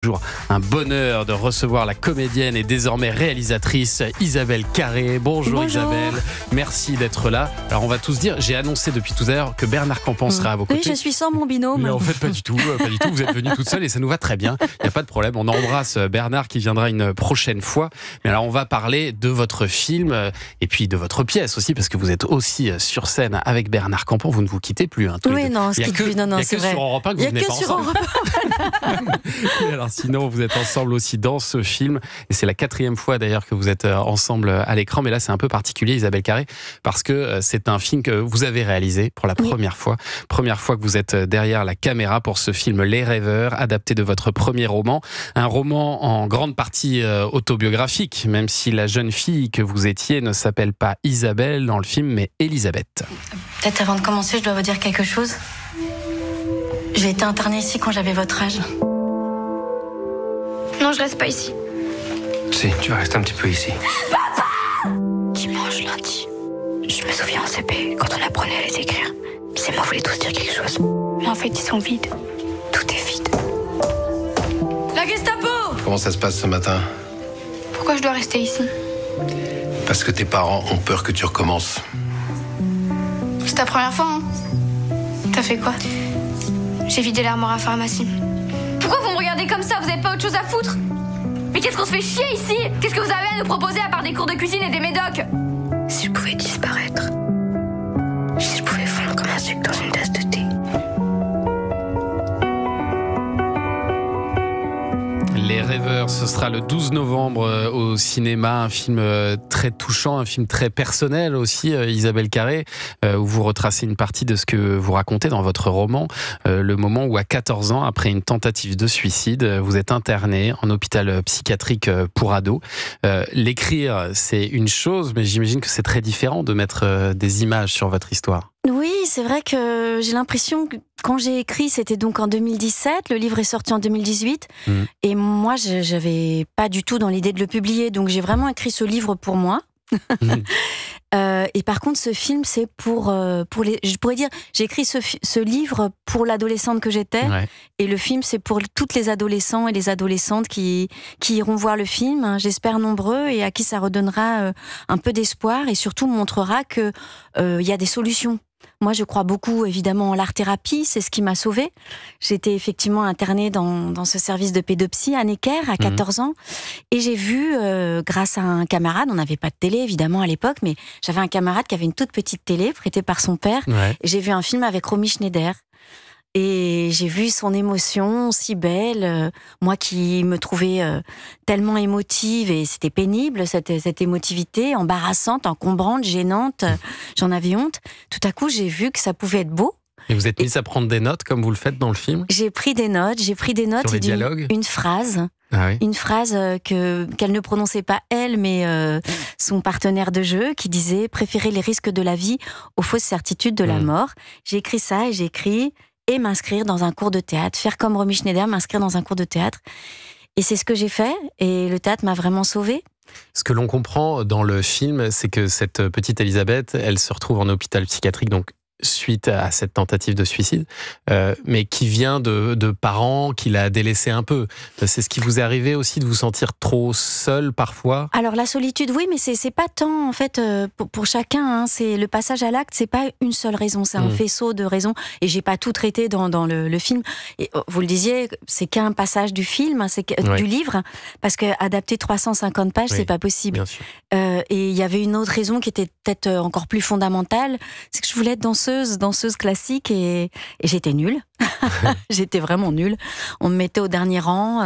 Toujours un bonheur de recevoir la comédienne et désormais réalisatrice Isabelle Carré. Bonjour Isabelle, merci d'être là. Alors on va tous dire, j'ai annoncé depuis tout à l'heure que Bernard Campan sera à vos côtés. Oui, je suis sans mon binôme. Mais en fait pas du tout, vous êtes venue toute seule et ça nous va très bien, il n'y a pas de problème. On embrasse Bernard qui viendra une prochaine fois. Mais alors on va parler de votre film et puis de votre pièce aussi, parce que vous êtes aussi sur scène avec Bernard Campan, vous ne vous quittez plus. Oui, non, il n'y a que, non, c'est vrai. sur Europe 1 que vous venez pas ensemble. Alors sinon, vous êtes ensemble aussi dans ce film. Et c'est la 4e fois d'ailleurs que vous êtes ensemble à l'écran. Mais là, c'est un peu particulier, Isabelle Carré, parce que c'est un film que vous avez réalisé pour la première fois. Première fois que vous êtes derrière la caméra pour ce film Les Rêveurs, adapté de votre premier roman. Un roman en grande partie autobiographique, même si la jeune fille que vous étiez ne s'appelle pas Isabelle dans le film, mais Elisabeth. Peut-être avant de commencer, je dois vous dire quelque chose. J'ai été internée ici quand j'avais votre âge. Non, je reste pas ici. Si, tu vas rester un petit peu ici. Dimanche, lundi. Je me souviens en CP, quand on apprenait à les écrire. Ces mots voulaient tous dire quelque chose. Mais en fait, ils sont vides. Tout est vide. La Gestapo! Comment ça se passe ce matin? Pourquoi je dois rester ici? Parce que tes parents ont peur que tu recommences. C'est ta première fois, hein? T'as fait quoi? J'ai vidé l'armoire à pharmacie. Pourquoi vous me regardez comme ça? Vous avez pas autre chose à foutre? Mais qu'est-ce qu'on se fait chier ici? Qu'est-ce que vous avez à nous proposer à part des cours de cuisine et des médocs? Si je pouvais disparaître. Si je pouvais fondre comme un sucre dans une tasse de thé. Les Rêveurs, ce sera le 12 novembre au cinéma, un film très touchant, un film très personnel aussi, Isabelle Carré, où vous retracez une partie de ce que vous racontez dans votre roman, le moment où à 14 ans, après une tentative de suicide, vous êtes interné en hôpital psychiatrique pour ados. L'écrire, c'est une chose, mais j'imagine que c'est très différent de mettre des images sur votre histoire. Oui, c'est vrai que j'ai l'impression que quand j'ai écrit, c'était donc en 2017, le livre est sorti en 2018, et moi, j'avais pas du tout dans l'idée de le publier, donc j'ai vraiment écrit ce livre pour moi. Et par contre, ce film, c'est pour les. Je pourrais dire, j'ai écrit ce livre pour l'adolescente que j'étais, et le film, c'est pour toutes les adolescents et les adolescentes qui iront voir le film. Hein, j'espère nombreux, et à qui ça redonnera un peu d'espoir, et surtout montrera que y a des solutions. Moi, je crois beaucoup, évidemment, en l'art-thérapie. C'est ce qui m'a sauvée. J'étais effectivement internée dans ce service de pédopsie à Necker, à 14 ans. Et j'ai vu, grâce à un camarade, on n'avait pas de télé, évidemment, à l'époque, mais j'avais un camarade qui avait une toute petite télé, prêtée par son père. Et j'ai vu un film avec Romy Schneider. Et j'ai vu son émotion si belle, moi qui me trouvais tellement émotive, et c'était pénible, cette émotivité, embarrassante, encombrante, gênante, j'en avais honte. Tout à coup, j'ai vu que ça pouvait être beau. Et vous êtes mise à prendre des notes, comme vous le faites dans le film? J'ai pris des notes sur les dialogues. Une phrase. Une phrase qu'elle ne prononçait pas elle, mais son partenaire de jeu, qui disait « Préférer les risques de la vie aux fausses certitudes de la mort ». J'ai écrit ça, et j'ai écrit... et m'inscrire dans un cours de théâtre, faire comme Romy Schneider, m'inscrire dans un cours de théâtre. Et c'est ce que j'ai fait, et le théâtre m'a vraiment sauvée. Ce que l'on comprend dans le film, c'est que cette petite Elisabeth, elle se retrouve en hôpital psychiatrique, donc suite à cette tentative de suicide, mais qui vient de parents qui l'a délaissé un peu. C'est ce qui vous est arrivé aussi, de vous sentir trop seule parfois? Alors la solitude, oui, mais c'est pas tant en fait pour chacun. Hein, c'est le passage à l'acte, c'est pas une seule raison, c'est un faisceau de raisons. Et j'ai pas tout traité dans le film. Et vous le disiez, c'est qu'un passage du film, c'est du livre, parce que adapter 350 pages, c'est pas possible. Bien sûr. Et il y avait une autre raison qui était peut-être encore plus fondamentale, c'est que je voulais être danseuse classique, et j'étais nulle. J'étais vraiment nulle. On me mettait au dernier rang.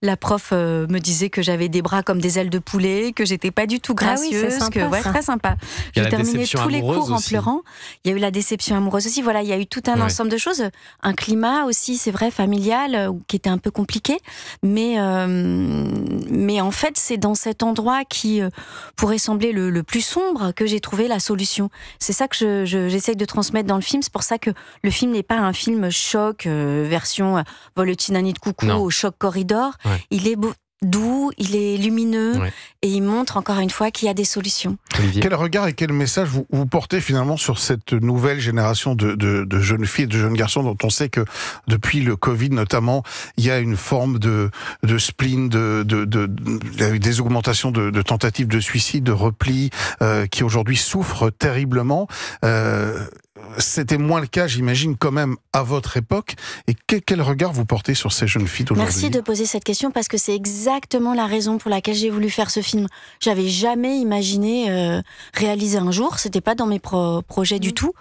La prof me disait que j'avais des bras comme des ailes de poulet, que j'étais pas du tout gracieuse. C'est sympa, très sympa. Je terminais tous les cours en pleurant. Il y a eu la déception amoureuse aussi. Voilà, il y a eu tout un ensemble de choses. Un climat aussi, c'est vrai, familial, qui était un peu compliqué. Mais en fait, c'est dans cet endroit qui pourrait sembler le plus sombre que j'ai trouvé la solution. C'est ça que j'essaye de transmettre dans le film. C'est pour ça que le film n'est pas un film choc, version Volotinani de coucou au choc corridor. Il est doux, il est lumineux, Ouais. et il montre encore une fois qu'il y a des solutions. Olivier. Quel regard et quel message vous portez finalement sur cette nouvelle génération de jeunes filles et de jeunes garçons dont on sait que depuis le Covid notamment, il y a une forme de spleen, des augmentations de tentatives de suicide, de repli, qui aujourd'hui souffrent terriblement. C'était moins le cas, j'imagine, quand même, à votre époque. Et quel regard vous portez sur ces jeunes filles d'aujourd'hui ? Merci de poser cette question parce que c'est exactement la raison pour laquelle j'ai voulu faire ce film. J'avais jamais imaginé réaliser un jour, c'était pas dans mes projets du tout,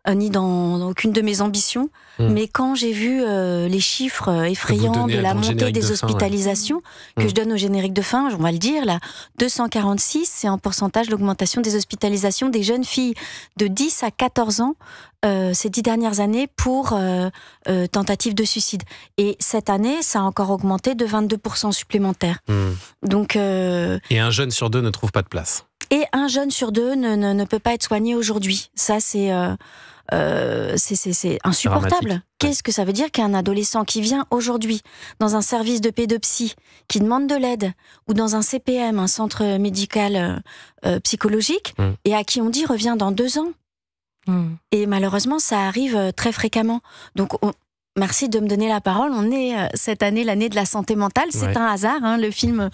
ni dans aucune de mes ambitions. Mais quand j'ai vu les chiffres effrayants de la montée des hospitalisations, que je donne au générique de fin, on va le dire, là, 246, c'est en pourcentage l'augmentation des hospitalisations des jeunes filles de 10 à 14 ans ces 10 dernières années pour tentative de suicide. Et cette année, ça a encore augmenté de 22% supplémentaire. Donc, Et un jeune sur deux ne trouve pas de place. Et un jeune sur deux ne peut pas être soigné aujourd'hui. Ça, c'est insupportable. Qu'est-ce que ça veut dire qu'un adolescent qui vient aujourd'hui dans un service de pédopsie, qui demande de l'aide, ou dans un CPM, un centre médical psychologique, et à qui on dit reviens dans 2 ans. Et malheureusement, ça arrive très fréquemment. Donc, merci de me donner la parole. On est cette année l'année de la santé mentale. C'est un hasard, hein, le film.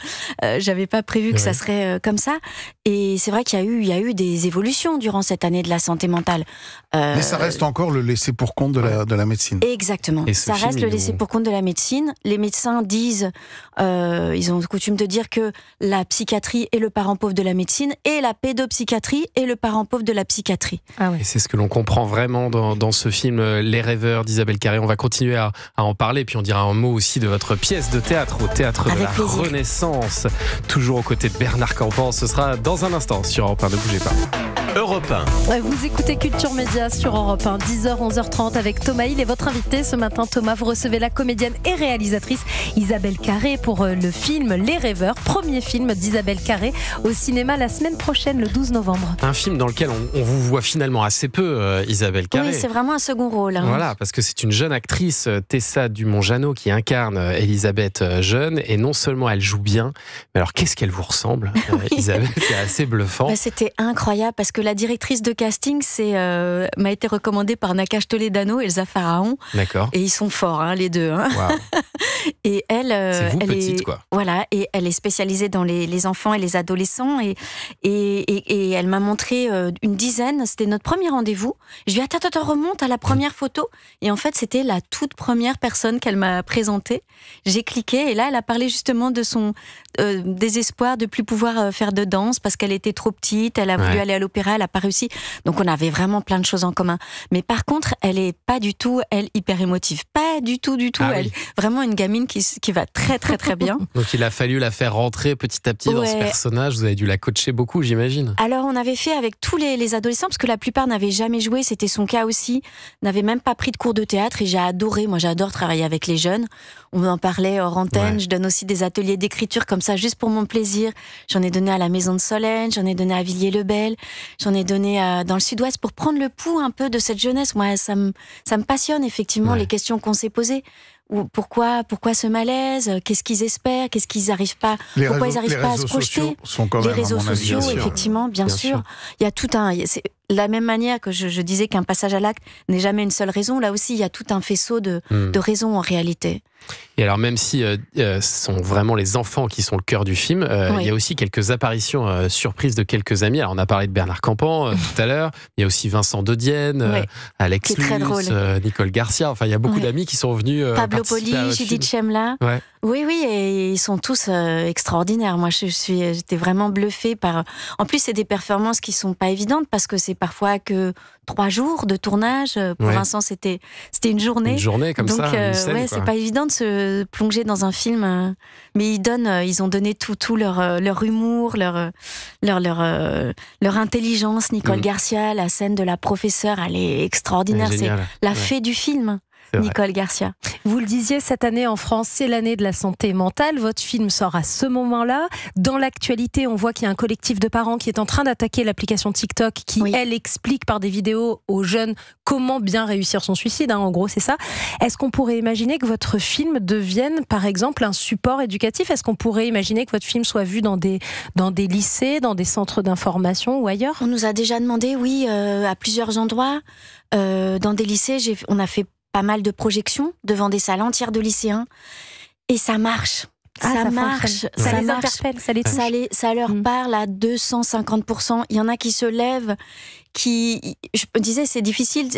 J'avais pas prévu que ça serait comme ça. Et c'est vrai qu'il y a eu des évolutions durant cette année de la santé mentale. Mais ça reste encore le laisser pour compte de la médecine. Exactement. Ça reste le laisser pour compte de la médecine. Les médecins disent, ils ont coutume de dire que la psychiatrie est le parent pauvre de la médecine et la pédopsychiatrie est le parent pauvre de la psychiatrie. Et c'est ce que l'on comprend vraiment dans ce film Les Rêveurs d'Isabelle Carré. On va continuer à en parler, puis on dira un mot aussi de votre pièce de théâtre au Théâtre de la Renaissance, toujours aux côtés de Bernard Campan. Ce sera dans un instant sur Europe 1, ne bougez pas. Europe 1. Vous écoutez Culture Média sur Europe 1, 10h, 11h30 avec Thomas Hill et votre invité ce matin. Thomas, vous recevez la comédienne et réalisatrice Isabelle Carré pour le film Les Rêveurs, premier film d'Isabelle Carré au cinéma la semaine prochaine, le 12 novembre. Un film dans lequel on vous voit finalement assez peu, Isabelle Carré. Oui, c'est vraiment un second rôle. Hein. Voilà, parce que c'est une jeune actrice, Tessa Dumont-Jeannot, qui incarne Elisabeth jeune, et non seulement elle joue bien, mais alors qu'est-ce qu'elle vous ressemble, Isabelle, c'est assez bluffant. C'était incroyable parce que la directrice de casting m'a été recommandée par Nakash Toledano et Elsa Pharaon. D'accord. Et ils sont forts, hein, les deux. Hein. Wow. Et elle, c'est vous elle petite, est, quoi. Voilà, et elle est spécialisée dans les enfants et les adolescents. Et elle m'a montré une dizaine. C'était notre premier rendez-vous. Je lui ai dit attends, remonte à la première photo. Et en fait, c'était la toute première personne qu'elle m'a présentée. J'ai cliqué et là, elle a parlé justement de son désespoir de plus pouvoir faire de danse parce qu'elle était trop petite. Elle a voulu aller à l'opéra, elle n'a pas réussi. Donc on avait vraiment plein de choses en commun. Mais par contre, elle est pas du tout, hyper émotive. Pas du tout. Elle est vraiment une gamine qui va très très très bien. Donc il a fallu la faire rentrer petit à petit dans ce personnage. Vous avez dû la coacher beaucoup, j'imagine. Alors on avait fait avec tous les adolescents parce que la plupart n'avaient jamais joué. C'était son cas aussi. N'avait même pas pris de cours de théâtre et j'ai adoré. Moi, j'adore travailler avec les jeunes. On en parlait hors antenne. Je donne aussi des ateliers d'écriture comme ça, juste pour mon plaisir. J'en ai donné à la Maison de Solène, j'en ai donné à Villiers-le-Bel, j'en ai donné dans le Sud-Ouest pour prendre le pouls un peu de cette jeunesse. Moi, ça me passionne effectivement les questions qu'on s'est posées. Pourquoi ce malaise? Qu'est-ce qu'ils espèrent? Qu'est-ce qu'ils n'arrivent pas? Pourquoi ils n'arrivent pas à se projeter? Les réseaux sociaux, effectivement, bien sûr. Il y a tout c'est la même manière que je disais qu'un passage à l'acte n'est jamais une seule raison. Là aussi, il y a tout un faisceau de raisons en réalité. Et alors, même si ce sont vraiment les enfants qui sont le cœur du film, il y a aussi quelques apparitions surprises de quelques amis. Alors, on a parlé de Bernard Campan tout à l'heure. Il y a aussi Vincent De Dienne, Alex Lutz, Nicole Garcia. Enfin, il y a beaucoup d'amis qui sont venus. Pablo Poli, Judith Chemla. Oui, et ils sont tous extraordinaires. Moi, j'étais vraiment bluffée par. En plus, c'est des performances qui sont pas évidentes parce que c'est parfois que 3 jours de tournage. Pour Vincent, c'était une journée. Une journée comme ça. Donc, c'est pas évident de se plonger dans un film. Mais ils ont donné tout leur humour, leur intelligence. Nicole Garcia, la scène de la professeure, elle est extraordinaire. C'est la fée du film. C'est vrai. Nicole Garcia. Vous le disiez, cette année en France, c'est l'année de la santé mentale. Votre film sort à ce moment-là. Dans l'actualité, on voit qu'il y a un collectif de parents qui est en train d'attaquer l'application TikTok qui, elle, explique par des vidéos aux jeunes comment bien réussir son suicide. En gros, c'est ça. Est-ce qu'on pourrait imaginer que votre film devienne, par exemple, un support éducatif ? Est-ce qu'on pourrait imaginer que votre film soit vu dans des lycées, dans des centres d'information ou ailleurs ? On nous a déjà demandé, oui, à plusieurs endroits. Dans des lycées, on a fait pas mal de projections devant des salles entières de lycéens. Et ça marche. Ça marche. Ça les interpelle, ça les touche. Ça leur parle à 250%. Il y en a qui se lèvent, je me disais, c'est difficile.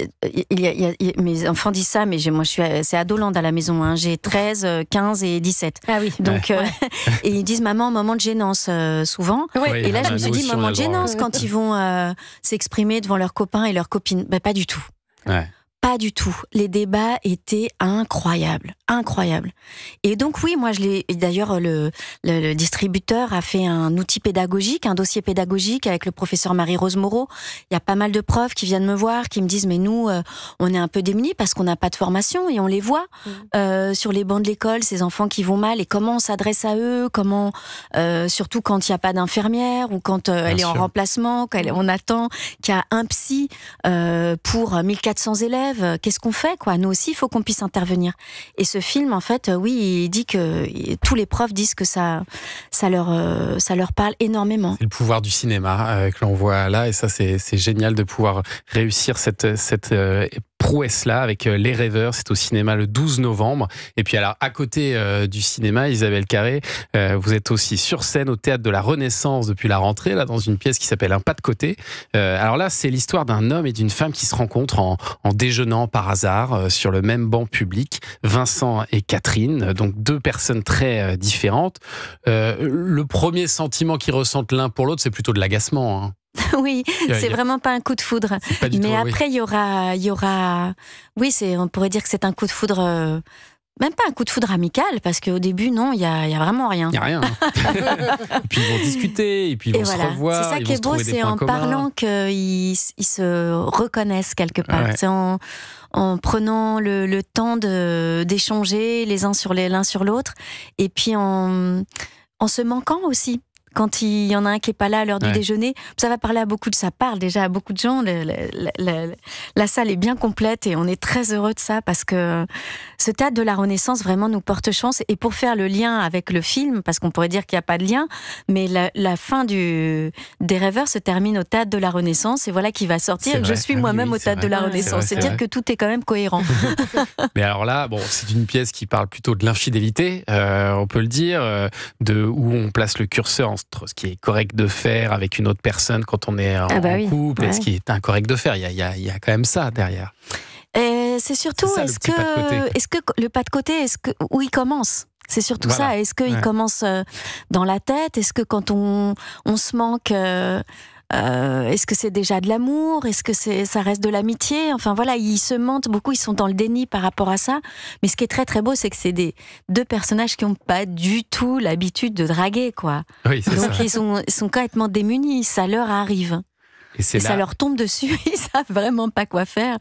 Mes enfants disent ça, mais moi, c'est Adoland à la maison. Hein. J'ai 13, 15 et 17. Ah oui. Donc, et ils disent, maman, moment de gênance, souvent. Ouais. Et là, je me suis dit, moment de gênance, quand ils vont s'exprimer devant leurs copains et leurs copines. Ben, pas du tout. Ouais. Pas du tout. Les débats étaient incroyables. Et donc oui, moi d'ailleurs le distributeur a fait un outil pédagogique, un dossier pédagogique avec le professeur Marie-Rose Moreau. Il y a pas mal de profs qui viennent me voir, qui me disent mais nous on est un peu démunis parce qu'on n'a pas de formation et on les voit sur les bancs de l'école, ces enfants qui vont mal et comment on s'adresse à eux, comment surtout quand il n'y a pas d'infirmière ou quand elle est en remplacement, on attend qu'il y a un psy pour 1400 élèves, qu'est-ce qu'on fait quoi ? Nous aussi il faut qu'on puisse intervenir. Et ce film, en fait, oui, il dit que tous les profs disent que ça leur parle énormément. C'est le pouvoir du cinéma que l'on voit là, et ça, c'est génial de pouvoir réussir cette prouesse-là avec Les Rêveurs. C'est au cinéma le 12 novembre. Et puis alors, à côté du cinéma, Isabelle Carré, vous êtes aussi sur scène au Théâtre de la Renaissance depuis la rentrée, là, dans une pièce qui s'appelle Un pas de côté. Alors là, c'est l'histoire d'un homme et d'une femme qui se rencontrent en déjeunant par hasard sur le même banc public. Vincent et Catherine, donc deux personnes très différentes. Le premier sentiment qu'ils ressentent l'un pour l'autre, c'est plutôt de l'agacement. Hein. Oui, c'est vraiment pas un coup de foudre. Mais après, il y aura... Oui, on pourrait dire que c'est un coup de foudre... Même pas un coup de foudre amical, parce qu'au début, non, il y a vraiment rien. Il n'y a rien. Et puis ils vont discuter, et puis ils vont se revoir. C'est ça qui est beau, c'est en parlant qu'ils se reconnaissent quelque part. Ouais. C'est en prenant le temps d'échanger l'un sur l'autre, et puis en se manquant aussi. Quand il y en a un qui est pas là à l'heure du déjeuner, ça va parler ça parle déjà à beaucoup de gens. La salle est bien complète et on est très heureux de ça parce que ce Théâtre de la Renaissance vraiment nous porte chance. Et pour faire le lien avec le film, parce qu'on pourrait dire qu'il n'y a pas de lien, mais la fin des Rêveurs se termine au Théâtre de la Renaissance et voilà qui va sortir. Je suis moi-même au Théâtre de la Renaissance. C'est dire que tout est quand même cohérent. Mais alors là, c'est une pièce qui parle plutôt de l'infidélité, on peut le dire, où on place le curseur entre ce qui est correct de faire avec une autre personne quand on est en couple et ce qui est incorrect de faire. Il y a quand même ça derrière. C'est surtout, est-ce que le pas de côté, où il commence ? C'est surtout ça. Est-ce qu'il commence dans la tête ? Est-ce que quand on se manque... est-ce que c'est déjà de l'amour ? Est-ce que ça reste de l'amitié ? Enfin voilà, ils se mentent beaucoup, ils sont dans le déni par rapport à ça. Mais ce qui est très très beau, c'est que c'est deux personnages qui n'ont pas du tout l'habitude de draguer, quoi. Oui, c'est donc ça. ils sont complètement démunis, ça leur arrive. Et ça leur tombe dessus, ils savent vraiment pas quoi faire.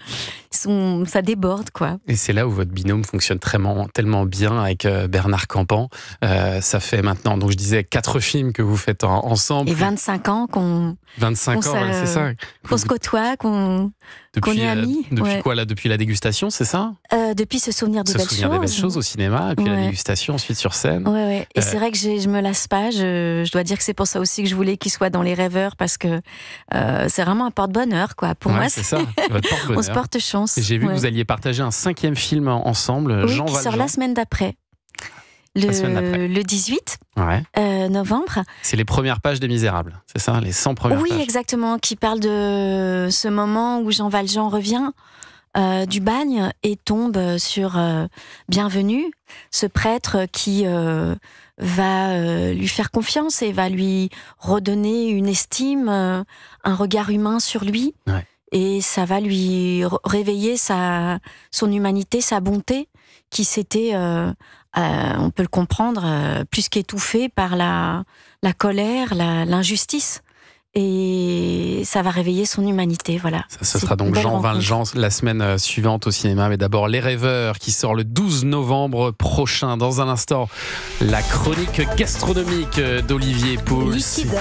Ça déborde, quoi. Et c'est là où votre binôme fonctionne tellement bien avec Bernard Campan. Ça fait maintenant, donc je disais, 4 films que vous faites ensemble. Et 25 ans qu'on... 25 ans, c'est ça. Qu'on se côtoie, qu'on est amis. Depuis quoi, là ? Depuis la dégustation, c'est ça ? Depuis se souvenir de belles choses au cinéma, et puis la dégustation ensuite sur scène. Ouais. Et c'est vrai que je me lasse pas. Je dois dire que c'est pour ça aussi que je voulais qu'il soit dans Les Rêveurs, parce que c'est vraiment un porte-bonheur, quoi. Pour moi, c'est ça, votre porte-bonheur. On se porte chance. Et j'ai vu que vous alliez partager un 5e film ensemble, Jean Valjean. Qui sort la semaine d'après. Le 18 novembre. C'est les premières pages des Misérables, c'est ça ? Les 100 premières pages. Oui, exactement, qui parle de ce moment où Jean Valjean revient du bagne et tombe sur Bienvenu, ce prêtre qui va lui faire confiance et va lui redonner une estime, un regard humain sur lui. Ouais. Et ça va lui réveiller son humanité, sa bonté, qui s'était... on peut le comprendre, plus qu'étouffé par la colère, l'injustice. et ça va réveiller son humanité. Voilà. Ce sera donc Jean Valjean la semaine suivante au cinéma. Mais d'abord, Les Rêveurs qui sort le 12 novembre prochain. Dans un instant, la chronique gastronomique d'Olivier Pouls. Liquide.